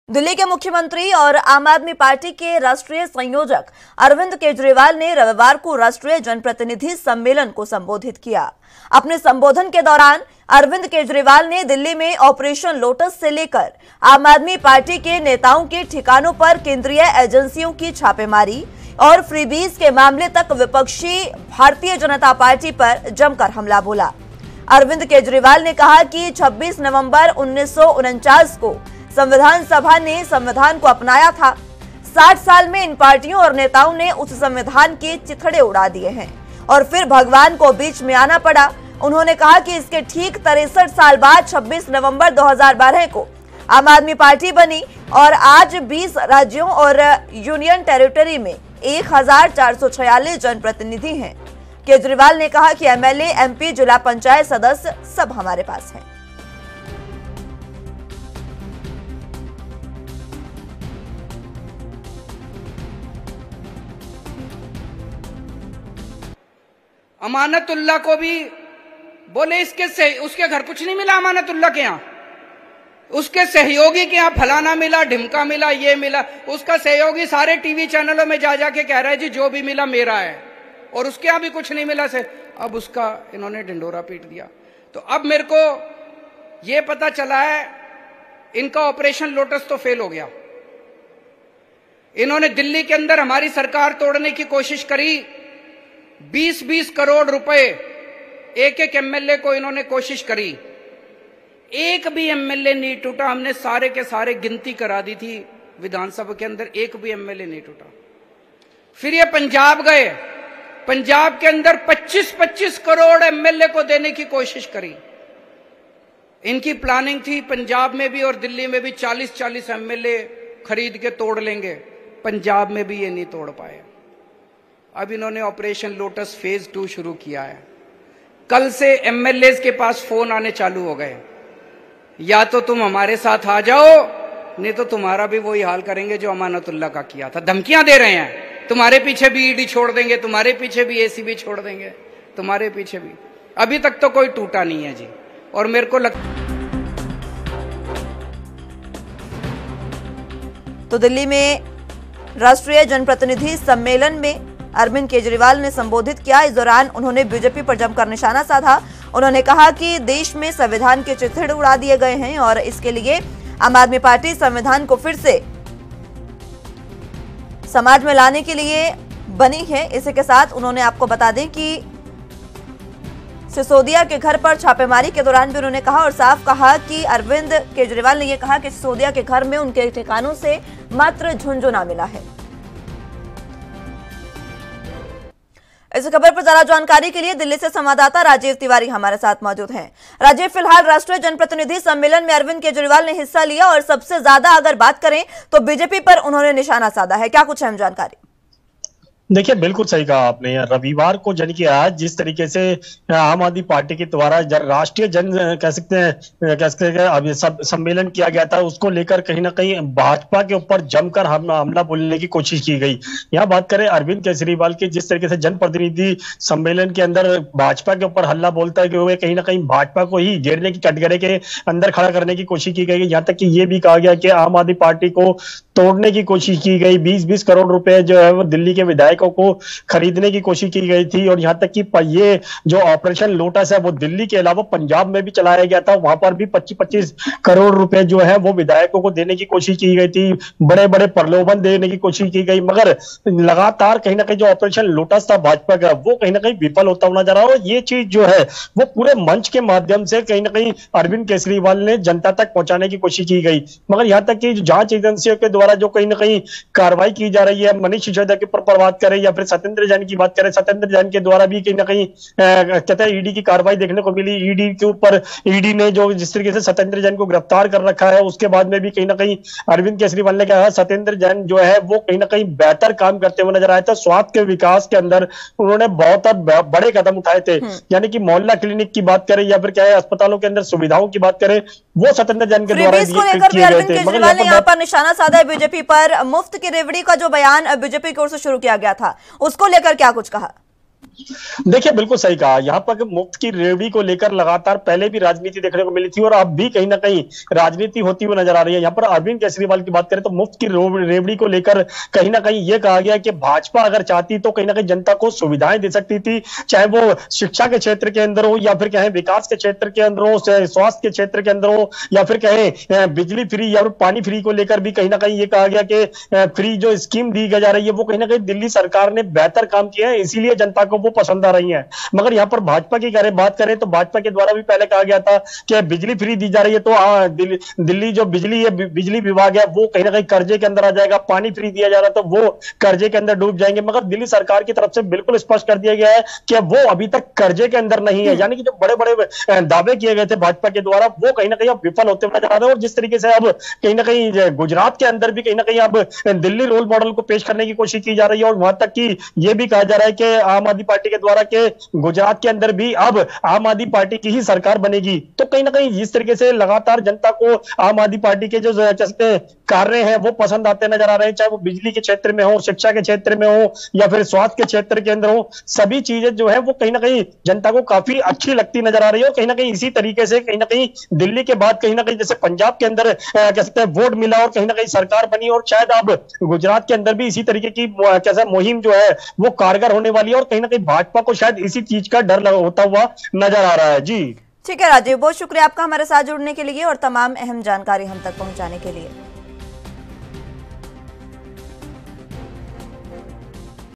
दिल्ली के मुख्यमंत्री और आम आदमी पार्टी के राष्ट्रीय संयोजक अरविंद केजरीवाल ने रविवार को राष्ट्रीय जनप्रतिनिधि सम्मेलन को संबोधित किया। अपने संबोधन के दौरान अरविंद केजरीवाल ने दिल्ली में ऑपरेशन लोटस से लेकर आम आदमी पार्टी के नेताओं के ठिकानों पर केंद्रीय एजेंसियों की छापेमारी और फ्रीबीज के मामले तक विपक्षी भारतीय जनता पार्टी पर जमकर हमला बोला। अरविंद केजरीवाल ने कहा कि 26 नवंबर 1949 को संविधान सभा ने संविधान को अपनाया था। 60 साल में इन पार्टियों और नेताओं ने उस संविधान के चिथड़े उड़ा दिए हैं और फिर भगवान को बीच में आना पड़ा। उन्होंने कहा कि इसके ठीक 63 साल बाद 26 नवंबर 2012 को आम आदमी पार्टी बनी और आज 20 राज्यों और यूनियन टेरिटरी में 1446 जनप्रतिनिधि हैं। केजरीवाल ने कहा कि एमएलए, एमपी, जिला पंचायत सदस्य सब हमारे पास हैं। अमानतुल्लाह को भी बोले उसके घर कुछ नहीं मिला। अमानतुल्लाह के यहाँ उसके सहयोगी के यहाँ फलाना मिला, ढिमका मिला, ये मिला। उसका सहयोगी सारे टीवी चैनलों में जा जाके कह रहा है जी जो भी मिला मेरा है, और उसके यहाँ भी कुछ नहीं मिला से। अब उसका इन्होंने ढिंडोरा पीट दिया। तो अब मेरे को ये पता चला है इनका ऑपरेशन लोटस तो फेल हो गया। इन्होंने दिल्ली के अंदर हमारी सरकार तोड़ने की कोशिश करी। 20-20 करोड़ रुपए एक एक एमएलए को इन्होंने कोशिश करी, एक भी एमएलए नहीं टूटा। हमने सारे के सारे गिनती करा दी थी विधानसभा के अंदर, एक भी एमएलए नहीं टूटा। फिर ये पंजाब गए, पंजाब के अंदर 25-25 करोड़ एमएलए को देने की कोशिश करी। इनकी प्लानिंग थी पंजाब में भी और दिल्ली में भी 40-40 एमएलए खरीद के तोड़ लेंगे। पंजाब में भी ये नहीं तोड़ पाए। अब इन्होंने ऑपरेशन लोटस फेज 2 शुरू किया है। कल से एमएलए के पास फोन आने चालू हो गए, या तो तुम हमारे साथ आ जाओ नहीं तो तुम्हारा भी वही हाल करेंगे जो अमानतुल्लाह का किया था। धमकियां दे रहे हैं, तुम्हारे पीछे भी ईडी छोड़ देंगे, तुम्हारे पीछे भी एसीबी छोड़ देंगे, तुम्हारे पीछे भी। अभी तक तो कोई टूटा नहीं है जी। और मेरे को तो दिल्ली में राष्ट्रीय जनप्रतिनिधि सम्मेलन में अरविंद केजरीवाल ने संबोधित किया। इस दौरान उन्होंने बीजेपी पर जमकर निशाना साधा। उन्होंने कहा कि देश में संविधान के चिथड़े उड़ा दिए गए हैं और इसके लिए आम आदमी पार्टी संविधान को फिर से समाज में लाने के लिए बनी है। इसी के साथ उन्होंने आपको बता दें कि सिसोदिया के घर पर छापेमारी के दौरान भी उन्होंने कहा और साफ कहा कि अरविंद केजरीवाल ने यह कहा कि सिसोदिया के घर में उनके ठिकानों से मात्र झुंझुना मिला है। इस खबर पर ज्यादा जानकारी के लिए दिल्ली से संवाददाता राजीव तिवारी हमारे साथ मौजूद हैं। राजीव, फिलहाल राष्ट्रीय जनप्रतिनिधि सम्मेलन में अरविंद केजरीवाल ने हिस्सा लिया और सबसे ज्यादा अगर बात करें तो बीजेपी पर उन्होंने निशाना साधा है। क्या कुछ अहम जानकारी? देखिए, बिल्कुल सही कहा आपने। रविवार को जन की आज जिस तरीके से आम आदमी पार्टी के द्वारा राष्ट्रीय जन कह सकते हैं अब सब सम्मेलन किया गया था, उसको लेकर कहीं ना कहीं भाजपा के ऊपर जमकर हमला बोलने की कोशिश की गई। यहाँ बात करें अरविंद केजरीवाल की, जिस तरीके से जनप्रतिनिधि सम्मेलन के अंदर भाजपा के ऊपर हल्ला बोलता है हुए कहीं ना कहीं भाजपा को ही घेरने की कटघरे के अंदर खड़ा करने की कोशिश की गई। यहाँ तक कि ये भी कहा गया कि आम आदमी पार्टी को तोड़ने की कोशिश की गई। 20-20 करोड़ रुपए जो है वो दिल्ली के विधायकों को खरीदने की कोशिश की गई थी। और यहां तक कि ये जो ऑपरेशन लोटस है वो दिल्ली के अलावा पंजाब में भी चलाया गया था। वहां पर भी 25-25 करोड़ रुपए जो है वो विधायकों को देने की कोशिश की गई थी। बड़े बड़े प्रलोभन देने की कोशिश की गई, मगर लगातार कहीं ना कहीं जो ऑपरेशन लोटस था भाजपा का, वो कहीं ना कहीं विफल होता हुआ नजर आ रहा है। ये चीज जो है वो पूरे मंच के माध्यम से कहीं ना कहीं अरविंद केजरीवाल ने जनता तक पहुंचाने की कोशिश की गई। मगर यहां तक कि जांच एजेंसियों के द्वारा जो कहीं ना कहीं कार्रवाई की जा रही है, मनीष सिसोदिया के ऊपर बात करें या फिर सत्येंद्र जैन की बात करें, सत्येंद्र जैन के द्वारा भी कहीं ना कहीं कहते हैं ईडी की कार्रवाई देखने को मिली। ईडी के ऊपर ईडी ने जो जिस तरीके से सत्येंद्र जैन को गिरफ्तार कर रखा है, उसके बाद में भी कहीं ना कहीं अरविंद केजरीवाल ने कहा सत्येंद्र जैन जो है वो कहीं ना कहीं बेहतर काम करते हुए नजर आए थे। स्वास्थ्य के विकास के अंदर उन्होंने बहुत बड़े कदम उठाए थे। यानी कि मोहल्ला क्लिनिक की बात करें या फिर क्या है अस्पतालों के अंदर सुविधाओं की बात करें, वो सत्येंद्र जैन के द्वारा किए गए थे। केजरीवाल ने यहाँ पर निशाना साधा है बीजेपी पर। मुफ्त की रेवड़ी का जो बयान बीजेपी की ओर से शुरू किया गया था, उसको लेकर क्या कुछ कहा? देखिए बिल्कुल सही कहा। यहाँ पर मुफ्त की रेवड़ी को लेकर लगातार पहले भी राजनीति देखने को मिली थी और अब भी कहीं ना कहीं राजनीति होती हुई नजर आ रही है। यहाँ पर अरविंद केजरीवाल की बात करें तो मुफ्त की रेवड़ी को लेकर कहीं ना कहीं ये कहा गया कि भाजपा अगर चाहती तो कहीं ना कहीं जनता को सुविधाएं दे सकती थी, चाहे वो शिक्षा के क्षेत्र के अंदर हो या फिर कहें विकास के क्षेत्र के अंदर हो, स्वास्थ्य के क्षेत्र के अंदर हो या फिर कहें बिजली फ्री या पानी फ्री को लेकर भी कहीं ना कहीं ये कहा गया कि फ्री जो स्कीम दी जा रही है वो कहीं ना कहीं दिल्ली सरकार ने बेहतर काम किया है, इसीलिए जनता को वो पसंद आ रही है। मगर यहां पर भाजपा की बात करें तो भाजपा के द्वारा भी पहले कहा गया था कि बिजली फ्री दी जा रही है तो दिल्ली जो बिजली विभाग है वो कहीं ना कहीं कर्जे के अंदर आ जाएगा, पानी फ्री दिया जा रहा तो वो कर्जे के अंदर डूब जाएंगे। मगर दिल्ली सरकार की तरफ से बिल्कुल स्पष्ट कर दिया गया है कि वो अभी तक कर्जे के अंदर नहीं है, यानी कि जो बड़े बड़े दावे किए गए थे भाजपा के द्वारा वो कहीं ना कहीं अब विफल होते हुए नजर आ रहे हैं। और जिस तरीके से अब कहीं ना कहीं गुजरात के अंदर भी कहीं ना कहीं अब दिल्ली रोल मॉडल को पेश करने की कोशिश की जा रही है और वहां तक कि यह भी कहा जा रहा है कि आम आदमी पार्टी के द्वारा के गुजरात के अंदर भी अब आम आदमी पार्टी की ही सरकार बनेगी। तो कहीं ना कहीं जिस तरीके से लगातार जनता को आम आदमी पार्टी के जो कार्य हैं वो पसंद आते नजर आ रहे हैं, चाहे वो बिजली के क्षेत्र में हो, शिक्षा के क्षेत्र में हो या फिर स्वास्थ्य के क्षेत्र के अंदर हो, सभी चीजें जो है वो कहीं ना कहीं जनता को काफी अच्छी लगती नजर आ रही है। और कहीं ना कहीं इसी तरीके से कहीं ना कहीं दिल्ली के बाद कहीं ना कहीं जैसे पंजाब के अंदर कह सकते हैं वोट मिला और कहीं ना कहीं सरकार बनी और शायद अब गुजरात के अंदर भी इसी तरीके की कैसा मुहिम जो है वो कारगर होने वाली है और कहीं ना कहीं भाजपा को शायद इसी चीज का डर होता हुआ नजर आ रहा है। जी ठीक है राजीव, बहुत शुक्रिया आपका हमारे साथ जुड़ने के लिए और तमाम अहम जानकारी हम तक पहुंचाने के लिए।